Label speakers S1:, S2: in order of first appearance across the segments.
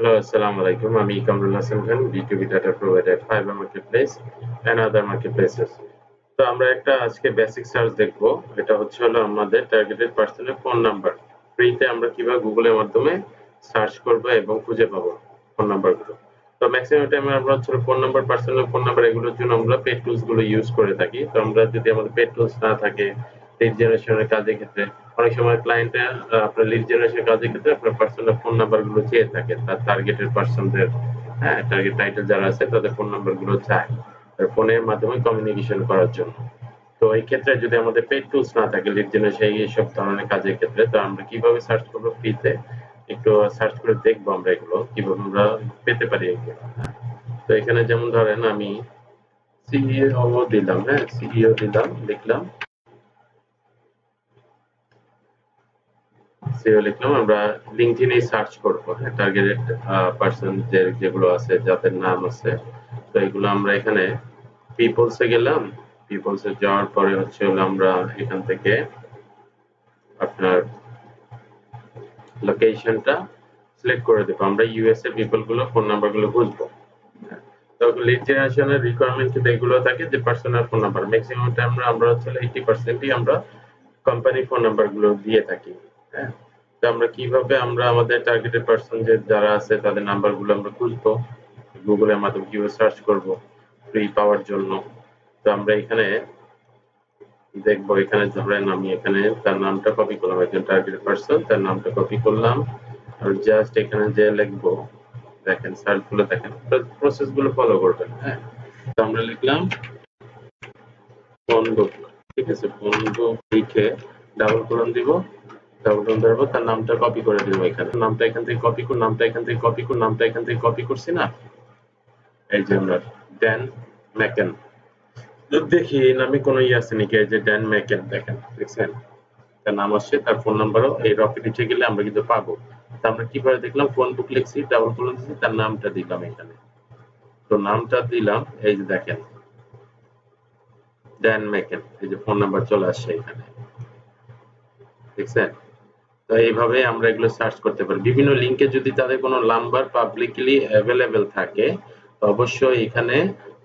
S1: Hello, Assalamu alaikum. I'm Kamrul Hassan Khan, B2B data provider at Fiverr Marketplace and other marketplaces. তো আমরা একটা আজকে basic search দেখব। এটা হচ্ছে হলো আমাদের টার্গেটেড পার্সনের ফোন নাম্বার। ফ্রিতে আমরা কিভাবে গুগলের মাধ্যমে সার্চ করব এবং খুঁজে পাবো ফোন নাম্বারগুলো। তো ম্যাক্সিমাম টাইমে আমরা হচ্ছে phone number, personal phone number এগুলোর জন্য আমরা পেড টুলস গুলো ইউজ করে থাকি। তো আমরা যদি আমাদের পেড টুলস না থাকে লিড জেনারেশনের কাজের ক্ষেত্রে অনেক সময় ক্লায়েন্টরা আপনার লিড জেনারেশন কাজের ক্ষেত্রে আপনার পার্সোনাল ফোন নাম্বার গুলো চেয়ে থাকে তার টার্গেটেড পার্সনদের। হ্যাঁ, টার্গেট টাইটেল যারা আছে তাদের ফোন নাম্বার গুলো চায় ফোনের মাধ্যমে কমিউনিকেশন করার জন্য। তো এই ক্ষেত্রে যদি আমাদের পেড টুলস না থাকে লিড জেনারেশন এইসব ধরনের কাজের ক্ষেত্রে, তো আমরা কিভাবে সার্চ করবো ফ্রিতে একটু সার্চ করে দেখবো আমরা এগুলো কিভাবে আমরা পেতে পারি এগুলো। তো এখানে যেমন ধরেন আমি সিইও দিলাম, হ্যাঁ সিইও দিলাম, লিখলাম সিইও লিখলাম। আমরা লিঙ্কডইনে সার্চ করবো, হ্যাঁ টার্গেটেড পার্সন যেগুলো আছে যাদের নাম আছে। তো এগুলো আমরা এখানে পিপলসে গেলাম। পিপলসে যাওয়ার পরে হচ্ছে হলো আমরা এখান থেকে আপনার লোকেশনটা সিলেক্ট করে দেবো। আমরা ইউএস এর পিপল গুলো ফোন নাম্বার গুলো খুঁজবো। তো লিড জেনারেশনের রিকোয়ারমেন্ট কিন্তু এগুলো থাকে যে personal phone number. Maximum time আমরা হচ্ছে 80%ই আমরা কোম্পানি ফোন নাম্বার গুলো দিয়ে থাকি। হ্যাঁ, তো আমরা কিভাবে আমরা আমাদের টার্গেটেড পার্সন যে যারা আছে তাদের নাম্বার গুলো আমরা খুঁজবো গুগলের মাধ্যমে কিভাবে সার্চ করব ফ্রি পাওয়ার জন্য। তো আমরা এখানে দেখবো, এখানে ধরেন আমি এখানে তার নামটা কপি করলাম, একজন টার্গেটেড পার্সন তার নামটা কপি করলাম আর জাস্ট এখানে যে লিখবো, দেখেন সার্চ গুলো দেখেন, প্রসেস গুলো ফলো করবেন। হ্যাঁ, তো আমরা লিখলাম ফোন বুক, ঠিক আছে, ফোন বুক লিখে ডাবল কোলন দিব, ডাবল কোলন ধরবো, তার নামটা কপি করে দিব, এখানে নামটা এখান থেকে কপি করুন, নামটা এখান থেকে কপি করুন, নামটা এখান থেকে কপি করছি না, এই যে আমরা ড্যান ম্যাকেন। দেখি এই নামে কোনো আছে নাকি, এই যে ড্যান ম্যাকেন, দেখেন দেখছেন তার নাম আসছে, তার ফোন নাম্বারও এই রকেট নিচে গেলে আমরা কিন্তু পাবো। তো আমরা কিভাবে দেখলাম, ফোন বুক লিখছি, ডাবল কোলন দিচ্ছি, তার নামটা দিলাম এখানে। তো নামটা দিলাম, এই যে দেখেন ড্যান ম্যাকেন, এই যে ফোন নাম্বার চলে আসছে এখানে, দেখছেন। তো এইভাবে আমরা এগুলো সার্চ করতে পারি। বিভিন্ন লিঙ্কে যদি তাদের কোনো নাম্বার পাবলিকলি অ্যাভেলেবেল থাকে তো অবশ্যই এখানে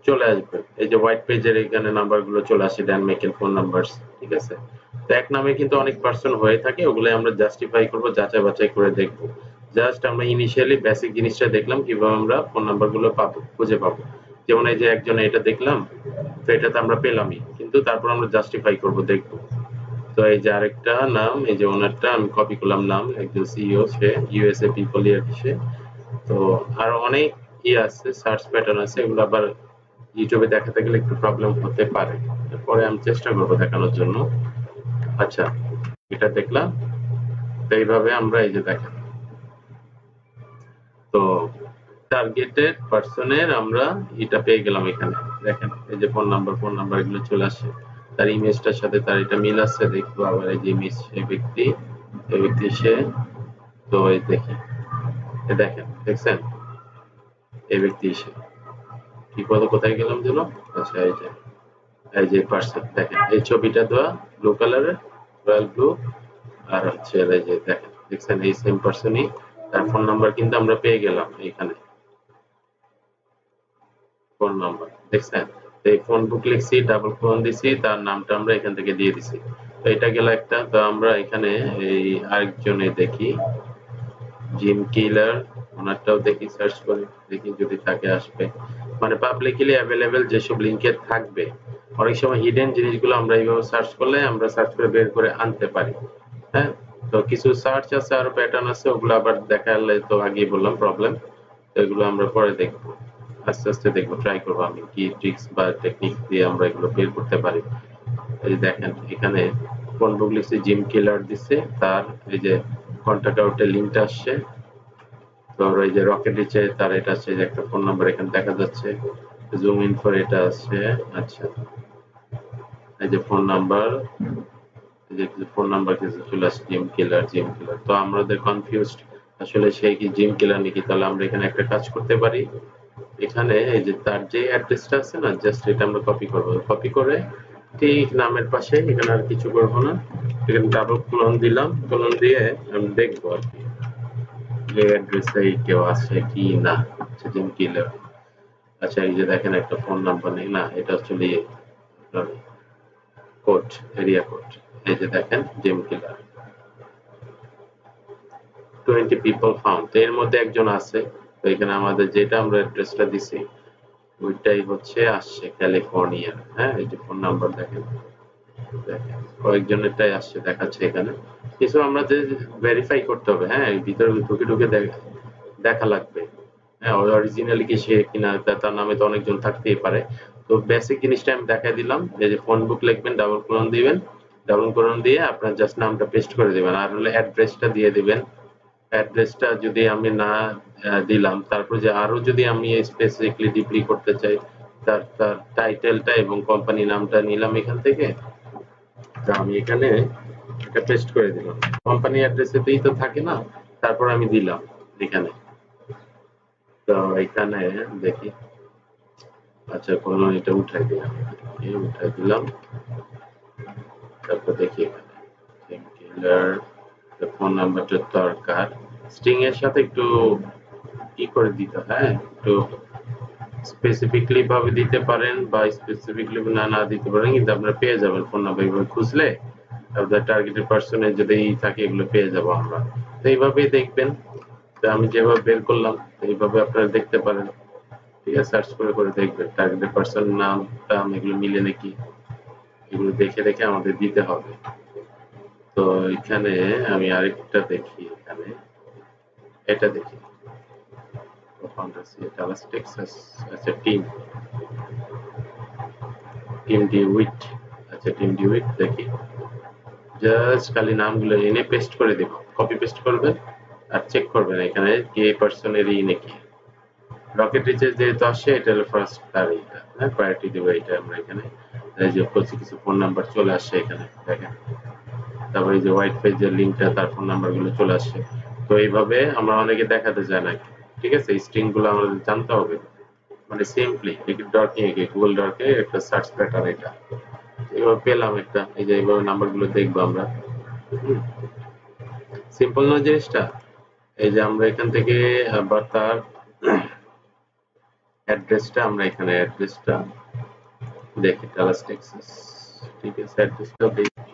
S1: চলে আসবে। এই যে হোয়াইট পেজের এখানে নাম্বারগুলো চলে আসে, ড্যান মেকেল ফোন নাম্বারস, ঠিক আছে। তো এক নামে কিন্তু অনেক পার্সন হয়ে থাকে, ওগুলো আমরা জাস্টিফাই করব, যাচাই বাছাই করে দেখব। জাস্ট আমরা ইনিশিয়ালি বেসিক জিনিসটা দেখলাম কিভাবে আমরা ফোন নাম্বারগুলো পাবো, খুঁজে পাবো। যেমন এই যে একজন এটা দেখলাম, তো এটা তো আমরা পেলামই, কিন্তু তারপর আমরা জাস্টিফাই করব, দেখব। তো এই যে আরেকটা নাম, এই যে ওনারটা আমি কপি করলাম নাম, একজন সিইও, সে ইউএসএ পিপল ইয়ার সে। তো আরো অনেক আছে, সার্চ প্যাটার্ন আছে, এগুলো আবার ইউটিউবে দেখাতে গেলে একটু প্রবলেম হতে পারে। পরে আমি চেষ্টা করবো দেখানোর জন্য। আচ্ছা, এটা দেখলাম। তো এইভাবে আমরা এই যে দেখেন, তো টার্গেটেড পার্সনের আমরা এটা পেয়ে গেলাম এখানে। দেখেন এই যে ফোন নাম্বার এগুলো চলে আসে, তার ইমেজটার সাথে তার এটা মিল আছে, দেখবো আবার এই যে ইমেজ, এই ব্যক্তি সে। তো এই দেখি, দেখেন দেখছেন, এই ব্যক্তি সে। কি কোথায় গেলাম যেন, আচ্ছা এই যে পার্সন, দেখেন এই ছবিটা দেওয়া ব্লু কালারের, রয়্যাল ব্লু। আর হচ্ছে এই যে দেখেন দেখছেন এই সেম পার্সনই, তার ফোন নাম্বার কিন্তু আমরা পেয়ে গেলাম এখানে, ফোন নাম্বার দেখছেন। এই ফোন বুক লিখছি, ডাবল ফোন দিছি, তার নামটা আমরা এখান থেকে দিয়ে দিছি। তো এটা গেল একটা। তো আমরা এখানে এই আরেকজনে দেখি, জিম কিলার, ওনারটাও দেখি, সার্চ করে দেখি যদি থাকে আসবে। মানে পাবলিকলি অ্যাভেলেবেল যেসব লিঙ্কে থাকবে, অনেক সময় হিডেন জিনিসগুলো আমরা এইভাবে সার্চ করলে আমরা সার্চ করে বের করে আনতে পারি। হ্যাঁ, তো কিছু সার্চ আছে আর প্যাটার্ন আছে, ওগুলো আবার দেখালে তো আগেই বললাম প্রবলেম। তো এগুলো আমরা পরে দেখবো, আস্তে আস্তে দেখবো, ট্রাই করবো আমি কি ট্রিক্স বা টেকনিক দিয়ে আমরা এগুলো বের করতে পারি। এই যে দেখেন এখানে কোন বুক লিখছে, জিম কিলার দিচ্ছে, তার এই যে কন্টাক্ট আউটের লিঙ্কটা আসছে। তো এই যে রকেট নিচে তার এটা আছে, যে একটা ফোন নাম্বার এখানে দেখা যাচ্ছে, জুম ইন ফর এটা আছে। আচ্ছা, এই যে ফোন নাম্বার, এই যে ফোন নাম্বার কিছু চলে আসছে, জিম কিলার। তো আমাদের কনফিউজড আসলে সে কি জিম কিলার নাকি। তাহলে আমরা এখানে একটা কাজ করতে পারি, এখানে এই যে তার যে অ্যাড্রেসটা আছে না, জাস্ট এটা আমরা কপি করব, কপি করে ঠিক নামের পাশে, এখানে আর কিছু করব না, এখানে ডাবল কোলন দিলাম, কোলন দিয়ে আমি দেখবো আর কি। এই অ্যাড্রেসে কেউ আছে কি না, আচ্ছা জিম কিলার। আচ্ছা এই যে দেখেন একটা ফোন নাম্বার নেই না, এটা আসলে কোড, এরিয়া কোড। এই যে দেখেন জিম কিলার 20 পিপল ফাউন্ড, তো এর মধ্যে একজন আছে। তো এখানে আমাদের যেটা আমরা অ্যাড্রেসটা দিছি ওইটাই হচ্ছে আসছে ক্যালিফোর্নিয়া। হ্যাঁ এই যে ফোন নাম্বার দেখেন, দেখেন কয়েকজনেরটাই আসছে দেখাচ্ছে এখানে। কিছু আমাদের ভেরিফাই করতে হবে, হ্যাঁ এই ভিতরে ঢুকে ঢুকে দেখা লাগবে। হ্যাঁ অরিজিনালি কি সে কিনা, তার নামে তো অনেকজন থাকতেই পারে। তো বেসিক জিনিসটা আমি দেখাই দিলাম, এই যে ফোন বুক লিখবেন, ডাবল কোলন দিবেন, ডাবল কোলন দিয়ে আপনার জাস্ট নামটা পেস্ট করে দিবেন, আর হলে অ্যাড্রেসটা দিয়ে দিবেন। অ্যাড্রেসটা যদি আমি না দিলাম, তারপর যে আরো যদি আমি স্পেসিফিকলি ডিপলি করতে চাই, তার তার টাইটেলটা এবং কোম্পানি নামটা নিলাম এখান থেকে। তো আমি এখানে এটা পেস্ট করে দিলাম, কোম্পানি অ্যাড্রেসেতেই তো থাকে না, তারপর আমি দিলাম এখানে। তো এখানে দেখি, আচ্ছা কোনো এটা উঠাই দিলাম, উঠাই দিলাম। তারপর দেখি এখানে ফোন নাম্বারটা দরকার, স্ট্রিং এর সাথে একটু কি করে দিতে, হ্যাঁ একটু স্পেসিফিকলি ভাবে দিতে পারেন বা স্পেসিফিকলি না দিতে পারেন, কিন্তু আপনারা পেয়ে যাবেন ফোন নাম্বার এইভাবে খুঁজলে। আপনার টার্গেটেড পার্সনের যদি থাকে এগুলো পেয়ে যাবো আমরা। তো এইভাবেই দেখবেন। তো আমি যেভাবে বের করলাম এইভাবে আপনারা দেখতে পারেন। ঠিক আছে, সার্চ করে করে দেখবেন টার্গেটেড পার্সন নাম টাম এগুলো মিলে নাকি, এগুলো দেখে দেখে আমাদের দিতে হবে। তো এখানে আমি আরেকটা দেখি, এখানে এটা দেখি ডালাস টেক্সাস। আচ্ছা টিম ডিউইট। আচ্ছা টিম ডিউইট দেখি, জাস্ট খালি নামগুলো এনে পেস্ট করে দেব, কপি পেস্ট করবেন আর চেক করবেন এখানে কে পার্সনেরই নাকি। রকেট রিচার্জ যেহেতু আসছে এটা হলো ফার্স্ট, তার এইটা হ্যাঁ প্রায়োরিটি দেবো এটা আমরা এখানে। এই যে করছি কিছু ফোন নাম্বার চলে আসছে এখানে দেখেন, তারপরে এই যে হোয়াইট পেজের লিঙ্কটা তার ফোন নাম্বার গুলো চলে আসছে। তো এইভাবে আমরা অনেকে দেখাতে চাই না, ঠিক আছে স্ট্রিং গুলো আমাদের জানতে হবে। মানে সিম্পলি ডর্কে গুগল ডর্কে একটা সার্চ প্যাটার্ন এটা, এভাবে পেলাম একটা, এই যে এইভাবে নাম্বার গুলো দেখবো আমরা। সিম্পল না জিনিসটা। এই যে আমরা এখান থেকে আবার তার অ্যাড্রেসটা আমরা এখানে অ্যাড্রেসটা দেখি, ডালাস টেক্সাস। ঠিক আছে অ্যাড্রেসটা দেখি,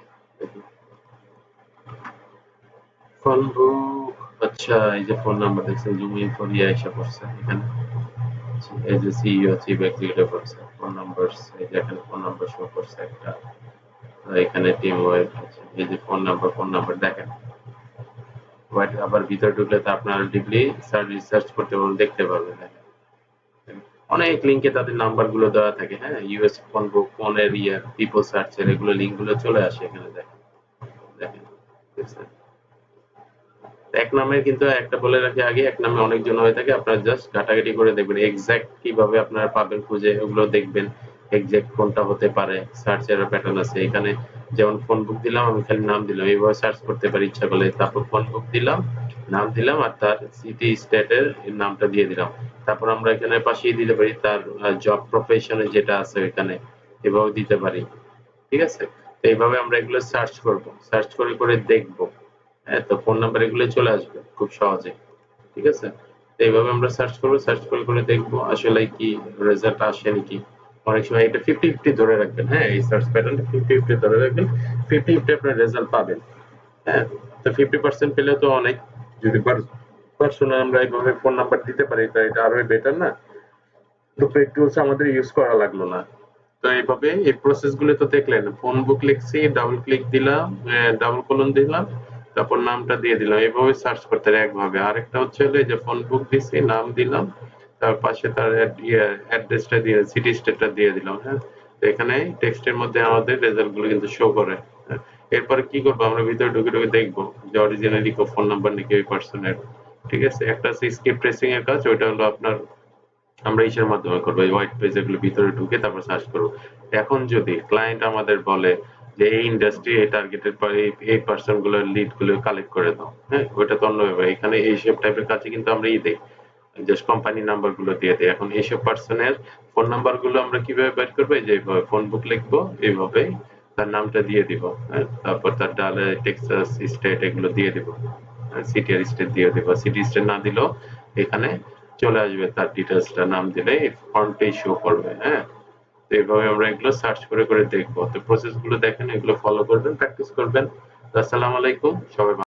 S1: ফোন বুক। আচ্ছা এই যে ফোন নাম্বার দেখছেন, জুম ইন ফর ইয়ে এসে পড়ছে এখানে। এই যে CEO chief executive officer phone number, এই যে এখানে ফোন নাম্বার শো করছে একটা। এখানে টিম ওয়াইড আছে, এই যে ফোন নাম্বার দেখেন। বাট আবার ভিতরে ঢুকলে তো আপনারা ডিপলি রিসার্চ করতে পারবেন, দেখতে পারবেন। অনেক লিঙ্কে তাদের নাম্বার গুলো দেওয়া থাকে, হ্যাঁ ইউএস ফোন বুক, ফোনের ইয়ে, পিপল সার্চের এগুলো লিঙ্ক গুলো চলে আসে এখানে দেখেন। দেখেন দেখছেন? এক নামের কিন্তু একটা বলে রাখি আগে, এক নামে অনেকজন হয়ে থাকে, আপনারা জাস্ট ঘাটাঘাটি করে দেখবেন এক্সাক্ট কিভাবে আপনারা পাবেন খুঁজে, ওগুলো দেখবেন এক্সাক্ট কোনটা হতে পারে। সার্চের প্যাটার্ন আছে এখানে, যেমন ফোন বুক দিলাম, আমি খালি নাম দিলাম, এইভাবে সার্চ করতে পারি ইচ্ছা করলে। তারপর ফোন বুক দিলাম, নাম দিলাম আর তার সিটি স্টেটের নামটা দিয়ে দিলাম। তারপর আমরা এখানে পাশেই দিতে পারি তার জব প্রফেশনে যেটা আছে এখানে, এভাবে দিতে পারি। ঠিক আছে, তো এইভাবে আমরা এগুলো সার্চ করব, সার্চ করে করে দেখব। হ্যাঁ তো ফোন নাম্বার এগুলো চলে আসবে খুব সহজে। ঠিক আছে, তো এইভাবে আমরা সার্চ করবো, সার্চ করে করে দেখবো আসলে কি রেজাল্ট আসে নাকি। অনেক সময় এটা 50-50 ধরে রাখবেন, হ্যাঁ এই সার্চ প্যাটার্নটা 50-50 ধরে রাখবেন, 50-50 আপনার রেজাল্ট পাবেন। হ্যাঁ তো 50% পেলেও তো অনেক। যদি পার্সোনাল আমরা এইভাবে ফোন নাম্বার দিতে পারি তো এটা আরো বেটার না। তো পেইড টুলস আমাদের ইউজ করা লাগলো না। তো এইভাবে এই প্রসেস গুলো তো দেখলেন, ফোন বুক লিখছি, ডাবল ক্লিক দিলাম, ডাবল কোলন দিলাম, তারপর নামটা দিয়ে দিলাম, এইভাবে সার্চ করতে হয় একভাবে। আরেকটা হচ্ছে হলো এই যে ফোন বুক দিছি, নাম দিলাম, তার পাশে তার অ্যাড্রেসটা দিয়ে সিটি স্টেটটা দিয়ে দিলাম। হ্যাঁ তো এখানে টেক্সটের মধ্যে আমাদের রেজাল্ট গুলো কিন্তু শো করে। হ্যাঁ, এরপরে কি করবো, আমরা ভিতরে ঢুকে ঢুকে দেখবো যে অরিজিনালি ফোন নাম্বার নাকি ওই পার্সনের। ঠিক আছে, একটা আছে স্কিপ ট্রেসিং এর কাজ, ওইটা হলো আপনার আমরা ইসের মাধ্যমে করবো, এই হোয়াইট পেজ এগুলো ভিতরে ঢুকে তারপর সার্চ করবো। এখন যদি ক্লায়েন্ট আমাদের বলে যে এই ইন্ডাস্ট্রি এই টার্গেটেড এই পার্সন গুলোর লিড গুলো কালেক্ট করে দাও, হ্যাঁ ওইটা তো অন্য ব্যাপার। এখানে এইসব টাইপের কাজে কিন্তু আমরা দেই, জাস্ট কোম্পানি নাম্বার গুলো দিয়ে দিই। এখন এইসব পার্সনের ফোন নাম্বার গুলো আমরা কিভাবে বের করবো, এই যে এইভাবে ফোন বুক লিখবো, এইভাবে তার নামটা দিয়ে দিব, হ্যাঁ তারপর তার ডালে টেক্সাস স্টেট এগুলো দিয়ে দিব। সিটি আর স্টেট দিয়ে দেব। সিটি স্টেট না দিলেও এখানে চলে আসবে, তার ডিটেলসটা নাম দিলে ফন্টেই শো করবে। হ্যাঁ, তো এইভাবে আমরা এগুলো সার্চ করে করে দেখবো। তো প্রসেস গুলো দেখেন, এগুলো ফলো করবেন, প্র্যাকটিস করবেন। আসসালামু আলাইকুম, সবাই ভালো